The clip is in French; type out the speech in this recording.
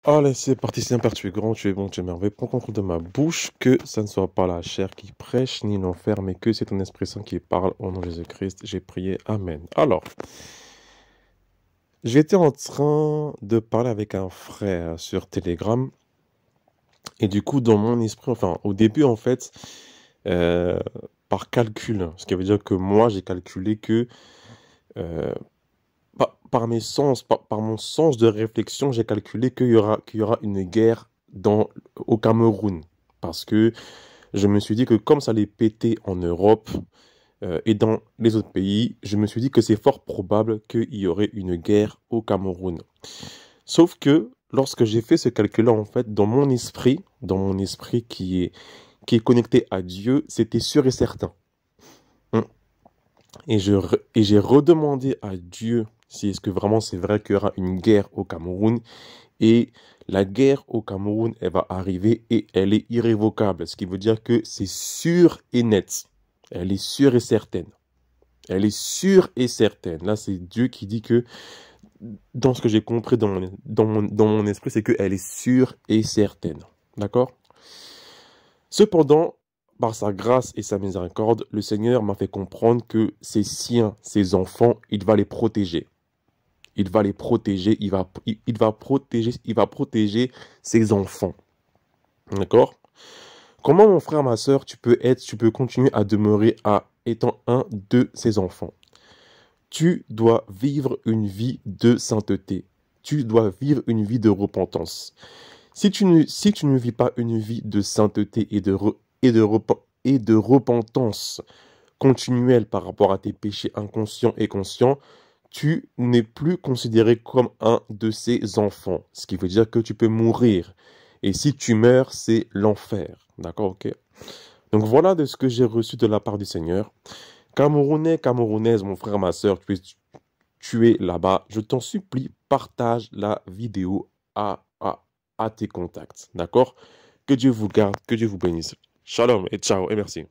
Allez, c'est parti, Saint-Père, tu es grand, tu es bon, tu es merveilleux. Prends contrôle de ma bouche, que ça ne soit pas la chair qui prêche, ni l'enfer, mais que c'est ton Esprit Saint qui parle au nom de Jésus-Christ. J'ai prié, Amen. Alors, j'étais en train de parler avec un frère sur Telegram, et du coup, dans mon esprit, enfin, au début, en fait, euh, par calcul, ce qui veut dire que moi, j'ai calculé que, euh, par mes sens, par mon sens de réflexion, j'ai calculé qu'il y aura une guerre au Cameroun. Parce que je me suis dit que comme ça allait péter en Europe et dans les autres pays, je me suis dit que c'est fort probable qu'il y aurait une guerre au Cameroun. Sauf que lorsque j'ai fait ce calcul-là, en fait, dans mon esprit qui est connecté à Dieu, c'était sûr et certain. Hum. Et j'ai redemandé à Dieu si est-ce que vraiment c'est vrai qu'il y aura une guerre au Cameroun. Et la guerre au Cameroun, elle va arriver et elle est irrévocable. Ce qui veut dire que c'est sûr et net. Elle est sûre et certaine. Elle est sûre et certaine. Là, c'est Dieu qui dit que, dans ce que j'ai compris dans mon esprit, c'est qu'elle est sûre et certaine. D'accord? Cependant, par sa grâce et sa miséricorde, le Seigneur m'a fait comprendre que ses siens, ses enfants, il va les protéger. Il va les protéger, il va protéger ses enfants. D'accord? Comment, mon frère, ma soeur, tu peux continuer à demeurer à étant un de ses enfants? Tu dois vivre une vie de sainteté. Tu dois vivre une vie de repentance. Si tu ne vis pas une vie de sainteté et de repentance continuelle par rapport à tes péchés inconscients et conscients, tu n'es plus considéré comme un de ses enfants. Ce qui veut dire que tu peux mourir. Et si tu meurs, c'est l'enfer. D'accord, ok? Donc voilà de ce que j'ai reçu de la part du Seigneur. Camerounais, Camerounaise, mon frère, ma soeur, tu es là-bas. Je t'en supplie, partage la vidéo à tes contacts. D'accord? Que Dieu vous garde, que Dieu vous bénisse. Shalom et ciao et merci.